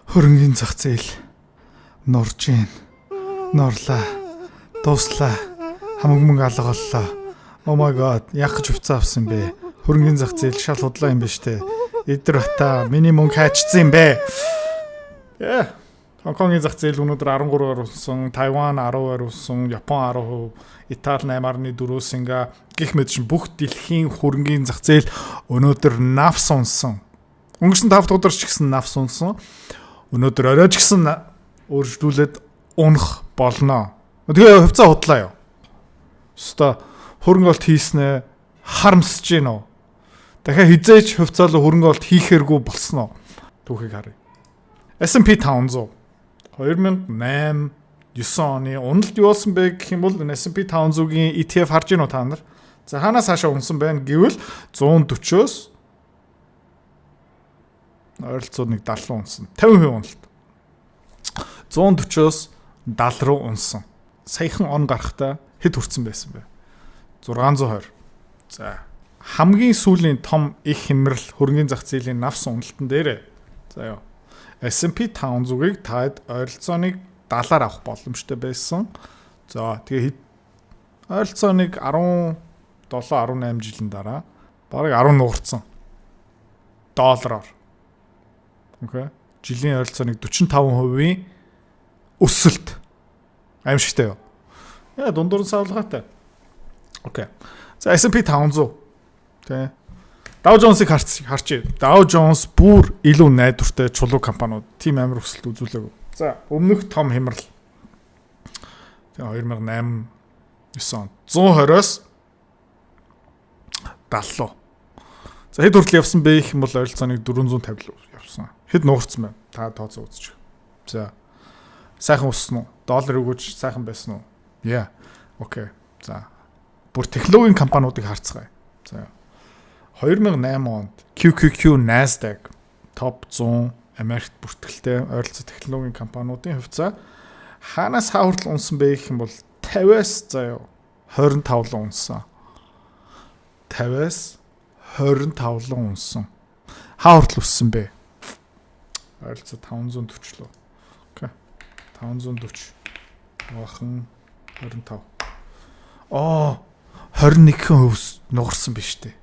Хөрөнгөний зах зээл нурж гин. Норлаа. Дуслаа. Хамаг мөнгө алга боллоо. Oh my god, яг ч хувцас авсан бэ. Хөрөнгөний зах зээл шал худлаа юм ба штэ. Эдэр бата миний мөнгө хайчсан юм бэ. Хонконгийн зах зээл өнөөдөр 13% өссөн, Тайван 10% өссөн, Япон 10%, Итали 8.4, Сингапур гэх мэт шин бүх дэлхийн хөрөнгөний зах зээл өнөөдөр навс унсан. Өнгөрсөн 5 дахь өдөр ч гэсэн навс унсан. Өнөөдөр оройч гэсэн өөрчлөлөд унах болно. Тэгээ хувьцаа худлаа юу. Өстой хөрөнгө олт хийснэ харамсаж гин үү. Дахиад хизээч хувьцаалуу хөрөнгө олт хийхэргүй болсноо. Түүхийг харъя. S&P 500 2008 9 оны уналд юу болсон бэ гэх юм бол S&P 500-гийн ETF харж гин үү та нар? За хаанаас хаашаа унсан байна гэвэл 140-оос ойролцоо 70 унсан. 50% уналт. 140-оос 70 руу унсан. Саяхан он гарахтаа хэд хүрсэн байсан бэ? 620. За хамгийн сүүлийн том их хямрал хөрөнгөний зах зээлийн навс уналтан дээрээ. За ёо. S&P 500-ыг таад ойролцооныг 70-аар авах боломжтой байсан. За тэгээ ойролцооныг 17-18 жилийн дараа бараг 10 нугарсан. Доллараар. Окей. Жилийн ойролцооныг 45% өсөлт. Аимшигтай юу? Яа дундуур савлгаатай. Окей. За S&P 500 тэ Dow Jones-ыг харчээ. Dow Jones бүр илүү найдвартай чулуу компаниуд тийм амар өсөлт үзүүлэв. За өмнөх том хямрал. Тэгээ 2008 9 он 120-оос 70. За хэд хүртэл явсан бэ гэх юм бол ойролцооныг 450 явсан. Хэд нугарсан бэ? Та тооцоо үзчих. За сайхан өссөн уу? Доллар өгөөж сайхан байсан уу? Yeah. Окей. За бүр технологийн компаниудыг харцгаая. За 2008 онд QQQ Nasdaq топ 100 Америкт бүртгэлтэй ойролцоо технологийн компаниудын хувьцаа хаанаас хаа хүртэл унсан бэ гэх юм бол 50-аас заяа 25 руу унсан. 50-аас 25 руу унсан. Хаа хүртэл өссөн бэ? Ойролцоо 540 лөө. Окей. 540 бахан 25. 21% нугарсан биз дээ.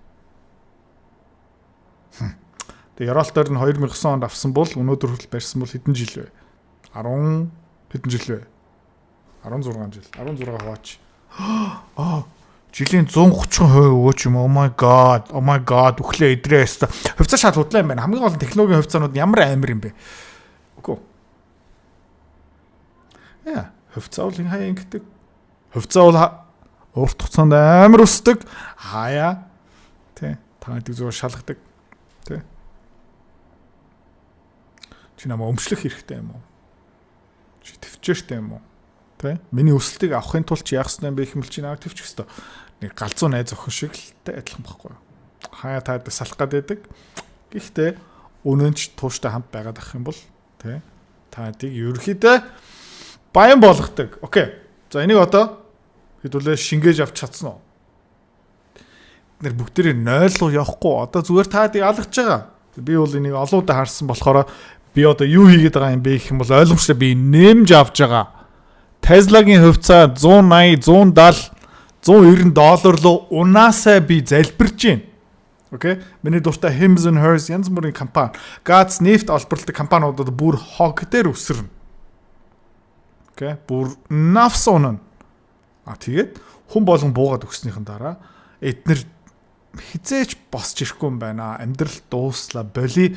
Тэгээ Яралтаар нь 2009 онд авсан бол өнөөдөр хүртэл барьсан бол хэдэн жил вэ? 10 хэдэн жил вэ? 16 жил. 16 хаваач. Жилийн 130% өгөөч юм. Oh my god. Үхлээ идрээ яста. Хувьцаа шал худлаа юм байна. Хамгийн гол нь технологийн хувьцаанууд ямар амар юм бэ? Үгүй. Яа, хувьцаа бол хаяа ингэдэг. Хувьцаа бол урт хугацаанд амар өсдөг. Хаяа. Тэ. Та гэдэг зүгээр шалгадаг. Тэ. Чи намайг өмчлөх хэрэгтэй юм уу? Чи төвчээртэй юм уу? Тэ? Миний өсөлтийг авахын тулд чи яах ёстой юм бэ гэх юм бол чи намайг төвчих ёстой. Нэг галзуу найз охин шиг л адилхан байхгүй юу? Хаяа таад салах гад байдаг. Гэхдээ өнөөч тууштай хамт байгаад ах юм бол тэ? Таадыг ерөөхдөө баян болгодог. Окей. За энийг одоо хэдүүлээ шингээж авч чадсан уу? Нэр бүгдээрээ 0 руу явахгүй. Одоо зүгээр таадыг алгаж байгаа. Би бол энийг олоудаа харсан болохоор би одоо юу хийгээд байгаа юм бэ гэх юм бол ойлгомжтой би нэмж авч байгаа. Tesla-гийн хувьцаа 180, 170, 190 доллар руу унаасаа би залбирж байна. Окей? Миний дуртай Hims and Hers янз бүрийн компани, газ, нефть олборлдог компаниудад бүр хог дээр өсөрнө. Окей? Бүр навс унана. Тэгээд хүн болгон буугаад өгснийхэн дараа эднэр хизээч босч ирэхгүй юм байна. Амьдрал дууслаа, боли.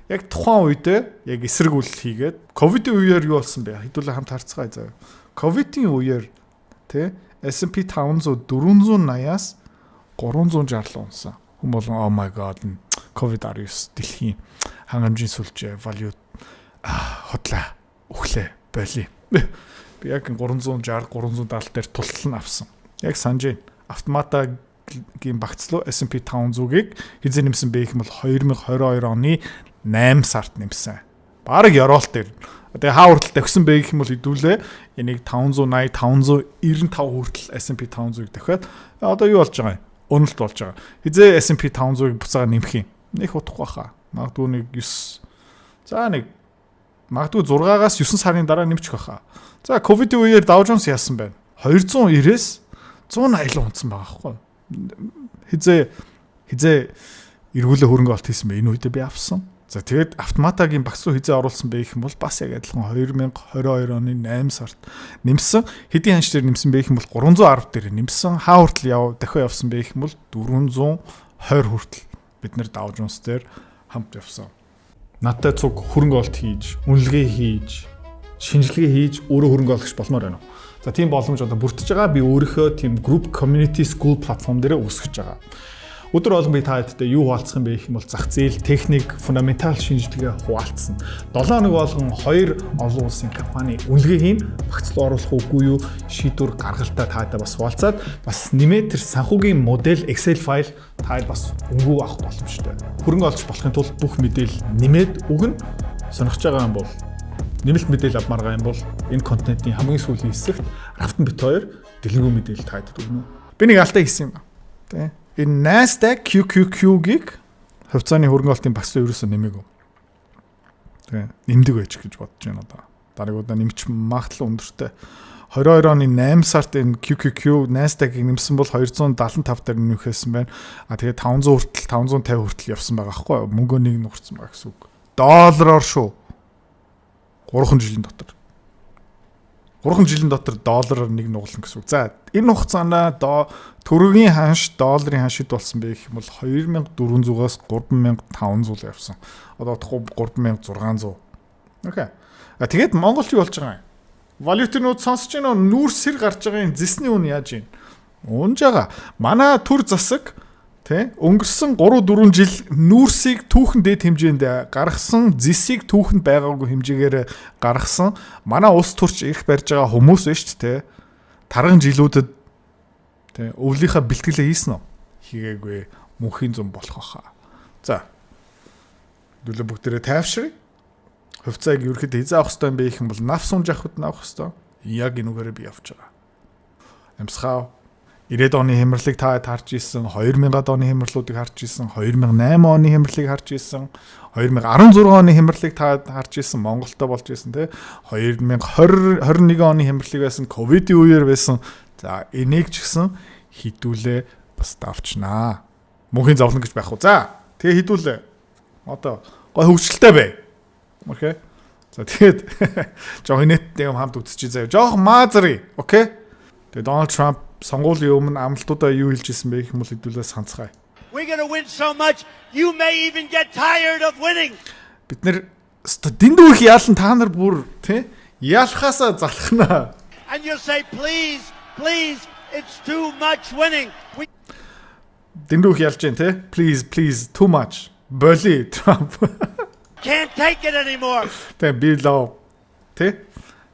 Яг тухайн үедээ яг эсрэгүүлэлт хийгээд ковидын үеэр юу болсон бэ? Хэдүүлээ хамт харцгаая заа. Ковидын үеэр тэ S&P 500 480-аас 360 унсан. Хүн болон oh my god COVID-19 дэлхийн хангамжийн сүлжээ value хотлаа өглөө боли. Би яг 360 370 дээр тултал нь авсан. Яг санаж байна. Автоматагийн багцлуу S&P 500-ыг хизээ нэмсэн бэ гэх юм бол 2022 оны 8 сард нэмсэн. Бараг ёроолт дээр. Тэгээ хаа хүртэл давхсан бэ гэх юм бол хэдүүлээ энийг 580 595 хүртэл S&P 500-ыг дахиад одоо юу болж байгаа юм? Уналт болж байгаа. Хизээ S&P 500-ыг буцаага нэмэх юм. Нэг утахгүй хаа. Магадгүй нэг 9. За нэг магадгүй 6-аас 9 сарын дараа нэмчих байхаа. За ковидын үеэр Dow Jones яасан байна? 290-ээс 180 руу унтсан байгаа байхгүй. Хизээ эргүүлээ хөрөнгө олт хийсэн бэ? Энэ үедээ би авсан. За тэгээд автоматагийн багц руу хизээ оруулсан бэ гэх юм бол бас яг адилхан 2022 оны 8 сард нэмсэн. Хэдийн ханш дээр нэмсэн бэ гэх юм бол 310 дээр нэмсэн. Хаа хүртэл дахиад явсан бэ гэх юм бол 420 хүртэл бид нэр Dow Jones дээр хамт явсан. Надтай цуг хөрөнгө олт хийж, үнэлгээ хийж, шинжилгээ хийж өөрөө хөрөнгө оруулах болмоор байна. За тийм боломж одоо бүрдэж байгаа. Би өөрийнхөө тийм group community school платформ дээр үүсгэж байгаа. Өдөр болгон би та хэдтэй юу хуваалцах юм бэ гэх юм бол зах зээл, техник, фундаментал шинжилгээ хуваалцсан. 7 хоног болгон 2 олон улсын компани үнэлгээ хийн, багц руу оруулах үгүй юу, шийдвэр гаргалтаа та хэдтэй бас хуваалцаад бас нэмээд тэр санхүүгийн модель Excel файл та хэд бас өнгөө авах боломжтой. Хөрөнгө олж болохын тулд бүх мэдээлэл нэмээд өгнө. Сонирхож байгаа юм бол нэмэлт мэдээлэл авмаар байгаа юм бол энэ контентын хамгийн сүүлийн хэсэгт Равтан бит 2 дэлгэрэнгүй мэдээлэл та хэдэд өгнө. Би нэг алдаа хийсэн юм ба. Тэ. Энэ Nasdaq QQQ-ийг хувьцааны хөрөнгө олтын багцаа ерөөсөө нэмээгүй. Тэгээ нэмдэг байж гэж бодож байна одоо. Дараагийн удаа нэмч магадлал өндөртэй. 22 оны 8 сард энэ QQQ Nasdaq-ийг нэмсэн бол 275 дээр нэмэхсэн байна. Тэгээ 500 хүртэл 550 хүртэл явсан байгаа байхгүй юу? Мөнгөө нэг нуурсан байгаа гэсэн үг. Доллараар шүү. 3 жилийн дотор. 3 жилийн дотор доллараар нэг нугална гэсэн үг. За энэ хугацаанд төгрөгийн ханш долларын ханш хэд болсон бэ гэх юм бол 2400-аас 3500 явсан. Одоо утгагүй 3600. Окей. Тэгээд Монголд юу болж байгаа юм? Валютынууд сонсож байна уу? Нүүрс сэр гарч байгаа юм зэсний үн яаж юм? Унж байгаа. Манай төр засаг тий өнгөрсөн 3-4 жил нүүрсийг түүхэн дээд хэмжээнд гаргасан, зэсийг түүхэнд байгаагүй хэмжээгээр гаргасан манай улс төрч ирэх барьж байгаа хүмүүс байна шүү дээ. Тарган жилүүдэд тий өвлийнхаа бэлтгэлээ хийсэн үү? Хийгээгүй. Мөнхийн зам болох байхаа. За. Дөлөө бүгдээрээ тайвшрыг. Хувьцааг ерөөхдөө хязаа авах хэрэгтэй юм бэ гэх юм бол навс унж авахд авах хэрэгтэй. Яг энүүгээрээ би явж байгаа. Амсгав 90-ад оны хямралыг та харж ирсэн, 2000-ад оны хямралуудыг харж ирсэн, 2008 оны хямралыг харж ирсэн, 2016 оны хямралыг та харж ирсэн, Монголтой болж ирсэн тий. 2021 оны хямралыг байсан, ковидын үеэр байсан. За энийг ч гэсэн хідүүлээ бас давчнаа. Мөнхийн зовлон гэж байх уу. За тэгээ хідүүлээ. Одоо гой хөвгчлөлтэй бай. Окей. За тэгээд жоо инээдтэй юм хамт үзчихье заяа. Жоох маазри. Окей. Тэгээд Дональд Трамп сонгуулийн өмнө амлалтуудаа юу хэлж ирсэн бэ гэх юм бол хэдүүлээ санацгаая. We're going to win so much you may even get tired of winning. Бид нэр дэндүү их яалан та нар бүр тий яалахаасаа залхнаа. And you'll say please it's too much winning. Дэндүү их ялж जैन тий please too much. Боли Трамп. Can't take it anymore. Тэ би лав тий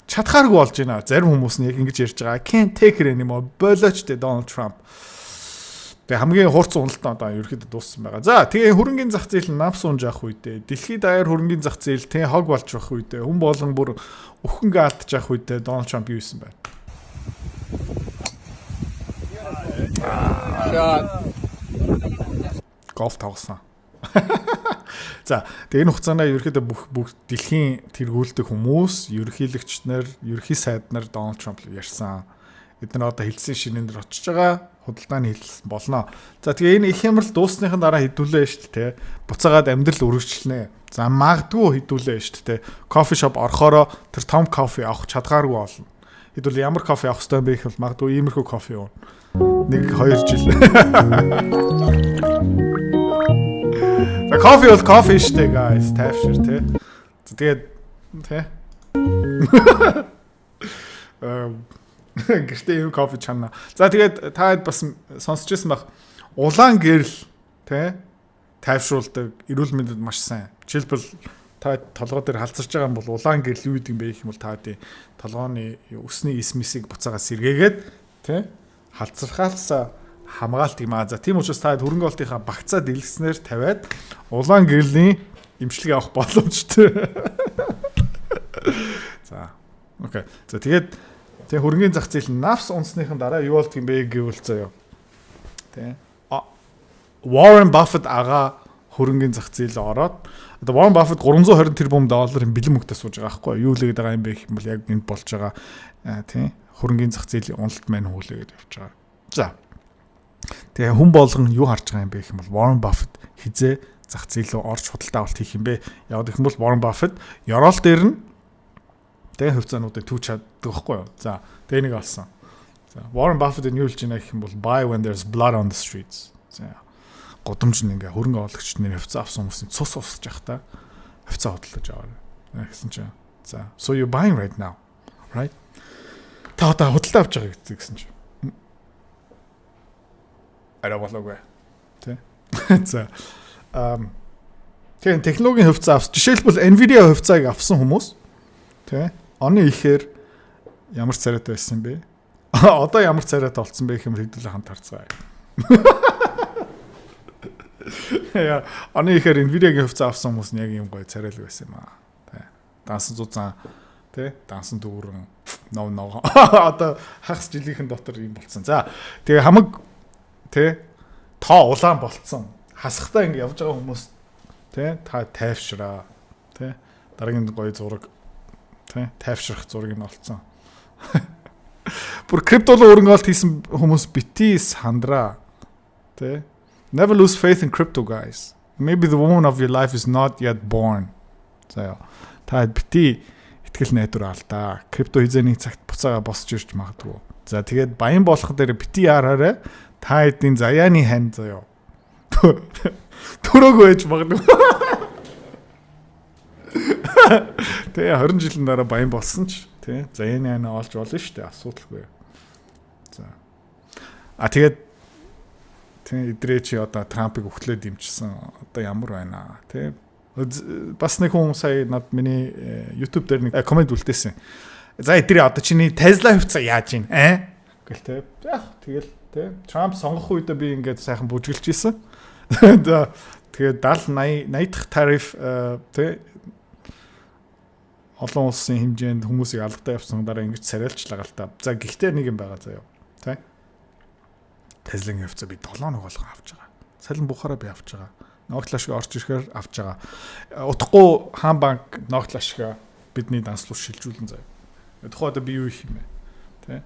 чадхааргүй болж байна. Зарим хүмүүс нь яг ингэж ярьж байгаа. Can't take it anymore. Болооч дээ Donald Trump. Тэгээ хамгийн хурц уналтаа одоо ерөөхдөө дууссан байгаа. За тэгээ хөрөнгөний зах зээл нь навс унж авах үедээ, дэлхийд даяар хөрөнгөний зах зээл тэ хог болж авах үедээ, хүн болгон бүр өхөнгө алдчих үедээ Donald Trump юу хийсэн бэ? Голф тоглосон. За тэгээ энэ хугацаанд ерөөхдөө бүх дэлхийн тэргүүлдэг хүмүүс, ерөнхийлөгчнөр, ерөнхий сайднаар Donald Trump ярьсан. Эдгээр одоо хэлсэн шинээр дээр очиж байгаа худалдааны хэлсэн болно. За тэгээ энэ их хямрал дуусныхан дараа хідүүлээ шүү дээ. Буцаагаад амьдрал өргөжлөнэ. За магадгүй хідүүлээ шүү дээ. Кофе шоп орохороо тэр том кофе авах чадхааргүй болно. Хэдүүл ямар кофе авах хэрэгтэй бэ гэвэл магадгүй иймэрхүү кофе уу. 1-2 жил. За кофе бол кофе шүү дээ guys. Тайвшир тий. За тэгээд тий. Гэртээ юм кофе чана. За тэгээд та бас сонсч байсан баг. Улаан гэрэл тий тайвшруулдаг, эрүүл мэндэд маш сайн. Жишээлбэл та толгой дээр халзарч байгаа юм бол улаан гэрэл юу гэдэг юм бэ гэх юм бол та тий толгойн өсний эсмисийг буцаага сэргээгээд тий халзархаалсаа хамгаалт юм аа. За тийм учраас та хөрөнгө олтынхаа багцаа дэлгэснээр тавиад улаан гэрлийн эмчилгээ авах боломжтой. За. Окей. За тэгээд тэг хөрөнгөний зах зээл навс унсныхан дараа юу болт юм бэ гэвэл заяа. Тэ. Warren Buffett ага хөрөнгөний зах зээлд ороод Одоо Warren Buffett 320 тэрбум долларын бэлэн мөнгөтэй сууж байгаа байхгүй юу? Юу л гээд байгаа юм бэ гэх юм бол яг энд болж байгаа тийм хөрөнгөний зах зээлийн уналт маань хүүлээд явж байгаа. За. Тэгээ хүн болгон юу харж байгаа юм бэ гэх юм бол Warren Buffett хизээ зах зээл рүү орж худалдаа авалт хийх юм бэ? Яг гэх юм бол Warren Buffett ёроол дээр нь тэгээ хувьцаануудыг түүж чаддаг байхгүй юу? За, тэгээ нэг олсон. За, Warren Buffett-ийн юу хэлж байна гэх юм бол buy when there's blood on the streets. За. Годомж нь ингээ хөрөнгө оруулагчид нэр хувьцаа авсан хүмүүсийн цус усж явах та хувьцаа худалдаж аваа гэсэн чинь. За, so you buying right now, right? Та одоо худалдаа авч байгаа гэсэн чинь. Арай болоогүй. Тэ. За. Тэгэхээр технологийн хувьцаа авсан. Жишээлбэл Nvidia хувьцааг авсан хүмүүс тэ. Оны ихээр ямар царайтай байсан бэ? Одоо ямар царайтай болсон бэ гэх юм хэдүүлээ хамт харцгаая. Яа, оны ихээр Nvidia-гийн хувьцаа авсан хүмүүс нь яг юм гоё царайлаг байсан юм аа. Тэ. Дансан зузаан тэ, дансан дүүрэн нов. Одоо хагас жилийнхэн дотор юм болцсон. За, тэгээ хамаг тэ тоо улаан болцсон. Хасахтаа ингэ явж байгаа хүмүүс тэ та тайвшраа тэ дараагийн гоё зураг тэ тайвшрах зургийг нь олцсон. Бүр криптолоо өргөнөлт хийсэн хүмүүс бити сандраа тэ never lose faith in crypto guys. Maybe the woman of your life is not yet born. За та бити итгэл найдвар алдаа. Крипто хизээний цагт буцаага босч ирж магадгүй. За тэгээд баян болох дээр бити яраарэ та хэдийн заяаны хань заяа. Төрөөгүй байж магадгүй. Тэгээ 20 жилийн дараа баян болсон ч тий заяаны хань олж болно шүү дээ. Асуудалгүй. За. Тэгээд тий идрээ чи одоо Трампыг өхлөө дэмжсэн. Одоо ямар байна тий бас нэг хүн сая над миний YouTube дээр нэг комент үлдээсэн. За идрээ одоо чиний Tesla хувьцаа яаж ийн гэл тий. Тэгэл тий Трамп сонгох үедээ би ингээд сайхан бүжгэлж ийсэн. Тэгээд 70 80 дахь тариф тий олон улсын хэмжээнд хүмүүсийг алгатай явсан дараа ингэж царайлчлаа гал та. За гэхдээ нэг юм байгаа заяа. Тий Tesla-гийн хувьцаа би 7 нэг болгон авч байгаа. Салин бухаараа би авч байгаа. Ногтлашиг орж ирэхээр авч байгаа. Утгагүй хаан банк ногтлашиг бидний данслуу шилжүүлэн заяа. Тухайд би юу их юм бэ? Тэ?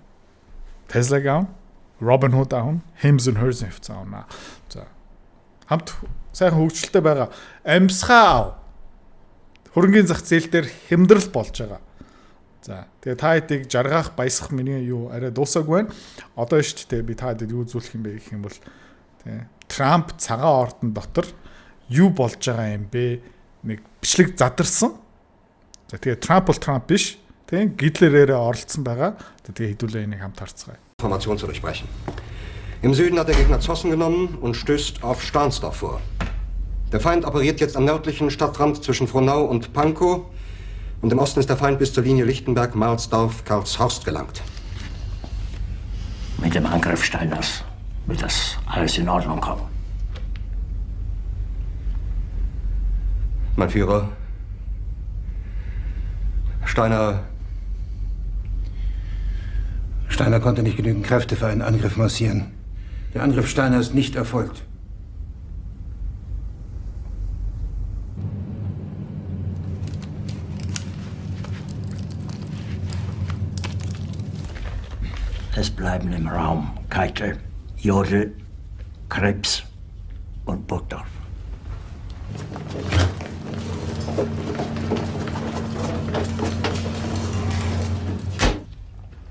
Tesla гаун, Robinhood гаун, Hims and Hers хувьцаа авна. За. Хамт сайхан хөгжилтэй байгаа. Амьсгаа ав. Хөрөнгөний зах зээл дээр хямдрал болж байгаа. За. Тэгээ та хэдийг жаргах, баясах миний юу арай дуусаагүй байна. Одоо шүү дээ би та хэдийг юу зүйлэх юм бэ гэх юм бол тэ Трамп цагаан ордон дотор юу болж байгаа юм бэ? Нэг бичлэг задарсан. За тэгээ Трамп бол Трамп биш. Тэ Гитлерээрээ оролцсон байгаа. Тэгээ хэдүүлээ энийг хамт харцгаая. Information zu durchbrechen. Im Süden hat der Gegner Zossen genommen und stößt auf Stahnsdorf vor. Der Feind operiert jetzt am nördlichen Stadtrand zwischen Frohnau und Pankow und im Osten ist der Feind bis zur Linie Lichtenberg-Marsdorf-Karlshorst gelangt. Mit dem Angriff Steiners wird das alles in Ordnung kommen. Mein Führer, Steiner konnte nicht genügend Kräfte für einen Angriff massieren. Der Angriff Steiner ist nicht erfolgt. Es bleiben im Raum Keitel, Jodl, Krebs und Burgdorf.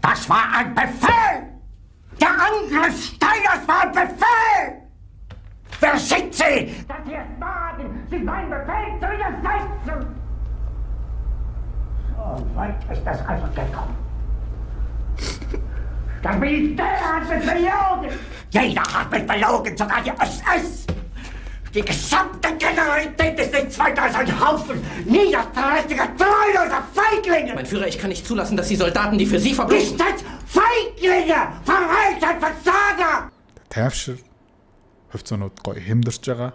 Das war ein Befehl! Der Angriff Steiners war ein Befehl! Wer schickt Sie? Dass Sie es wagen, sich meinen Befehl zu widersetzen! So weit ist das also gekommen. Das Militär hat mich belogen! Jeder hat mich belogen, sogar die SS! Die gesamte Generalität ist nichts weiter als ein Haufen niederträchtiger, treuloser Feiglinge! Mein Führer, ich kann nicht zulassen, dass die Soldaten, die für Sie verbringen... Nicht als Feiglinge! Verreiter, Versager! Тайвшир хувьцаанууд гоё хямдарч байгаа.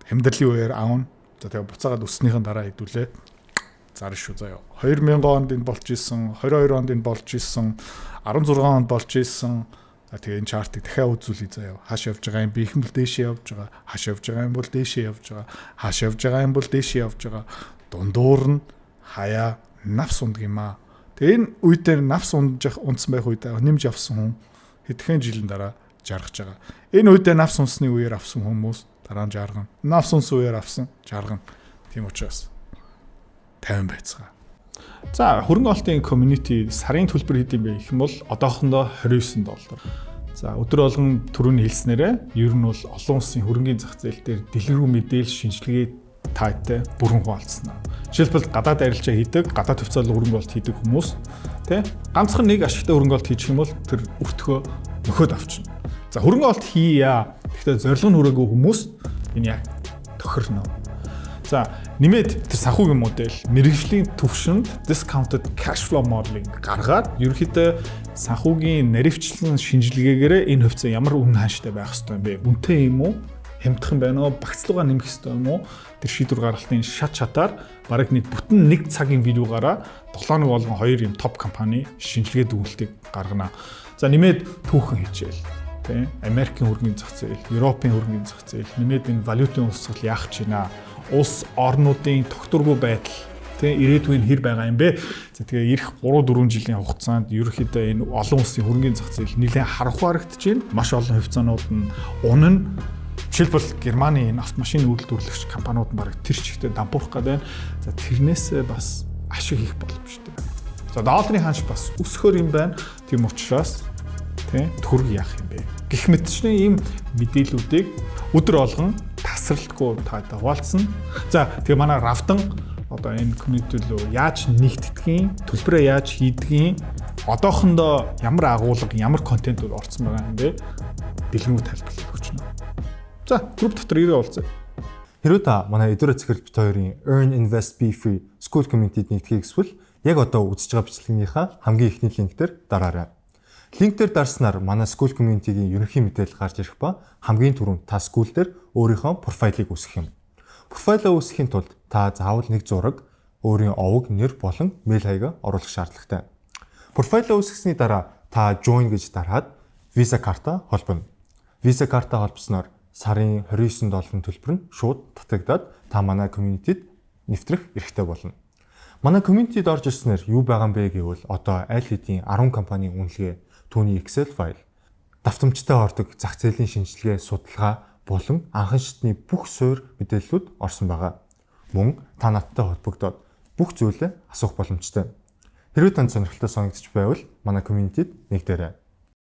Хямдрлын үеэр аавн. За тэгээ буцаагаад өснийхэн дараа хэдүүлээ. Зарна шүү заяа. 2000 онд энэ болж исэн, 22 онд энэ болж исэн, 16 онд болж исэн, Тэгээ энэ чартыг дахиад үзүүлээ заяа. Хааш явж байгаа юм би их юм бол дээшээ явж байгаа. Хааш явж байгаа юм бол дээшээ явж байгаа. Хааш явж байгаа юм бол дээшээ явж байгаа. Дундуур нь хаяа навс ундаг юм аа. Тэгээ энэ үедээ навс унтсан байх үедээ нэмж авсан хүн хэдхэн жилийн дараа жаргаж байгаа. Энэ үедээ навс унсны үеэр авсан хүмүүс дараа нь жаргана. Навс унсан үеэр авсан жаргана. Тийм учраас 50 байцгаа. За хөрөнгө оолтын community сарын төлбөр хэд юм бэ гэх юм бол одоохондоо $29. За өдөр болгон түрүүний хэлснээрээ ер нь бол олон улсын хөрөнгийн зах зээл дээр дэлгэрүү мэдээлэл шинжилгээ таатай бүрэн хуваалцсан. Жишээлбэл гадаад арилжаа хийдэг, гадаад хөвцөөл хөрөнгө оолт хийдэг хүмүүс тий ганцхан нэг ашигтай хөрөнгө оолт хийчих юм бол тэр өртгөө нөхөд авчна. За хөрөнгө оолт хийя. Гэхдээ зорилго нь хүрээгүй хүмүүс энэ яг тохирно. За нэмээд тэр санхүүгийн модель мэргэжлийн түвшинд discounted cash flow modeling гаргаад ерөнхийдөө санхүүгийн наривчлан шинжилгээгээр энэ хөвцөө ямар үнэ хааштай байх ёстой юм бэ? Үнэтэй юм уу? Хямдах юм байна уу? Багцлуугаа нэмэх ёстой юм уу? Тэр шийдвэр гаргалтын шат шатаар бараг бүтэн нэг цагийн видеогаараа 7 нэг болгон 2 юм топ компани шинжилгээ дүгнэлтийг гаргана. За нэмээд түүхэн хичээл. Тэ Америкийн хөрөнгөний зах зээл, Европын хөрөнгөний зах зээл, нэмээд энэ валютын урсгал яах гэж байна? Улс орнуудын тогтворгүй байдал тий ирээдүйн хэр байгаа юм бэ? За тэгээ эх 3-4 жилийн хугацаанд ерөнхийдөө энэ олон улсын хөрөнгөний зах зээл нэлээд харанхуй харагдаж байна. Маш олон хувьцаанууд нь унана. Жишээлбэл Германы энэ автомашины үйлдвэрлэгч компаниуд нь бараг тэр чигтээ дампуурах гэдэг. За тэрнээс бас ашиг хийх боломжтой. За долларын ханш бас өсөхөр юм байна. Тийм учраас тий төгрөг яах юм бэ? Гэх мэтчний ийм мэдээллүүдийг өдөр болгон тасралтгүй таатай хуваалцсан. За тэгээ манай Равдан одоо энэ community руу яаж нэгтгэдгийг, төлбөрөө яаж хийдгийг, одоохондоо ямар агуулга, ямар контентууд орсон байгаа юм бэ? Дэлгэрэнгүй тайлбарлах өгч байна. За групп дотор ирээ уулзъя. Хэрвээ та манай Эдүрэ Цэцгэл бит хоёрын Earn Invest Be Free School Community-д нэгтгэхийг хүсвэл яг одоо үзэж байгаа бичлэгнийхаа хамгийн ихний линк дээр дараарай. Линк дээр дарснаар манай School Community-гийн ерөнхий мэдээлэл гарч ирэх ба хамгийн түрүүнд та school дээр өөрийнхөө профайлыг үүсгэх юм. Профайлаа үүсгэхийн тулд та заавал нэг зураг, өөрийн овог, нэр болон мэйл хаягаа оруулах шаардлагатай. Профайлаа үүсгэсний дараа та join гэж дараад Visa карта холбоно. Visa карта холбосноор сарын $29 төлбөр нь шууд татагдаад та манай community-д нэвтрэх эрхтэй болно. Манай community-д орж ирснээр юу байгаа юм бэ гэвэл одоо аль хэдийн 10 компанийн үнэлгээ, түүний Excel файл, давтамжтай ордог зах зээлийн шинжилгээ, судалгаа болон анхан шатны бүх суурь мэдээллүүд орсон байгаа. Мөн та надтай холбогдоод бүх зүйлээ асуух боломжтой. Хэрвээ танд сонирхолтой санагдчих байвал манай community-д нэгдээрэй.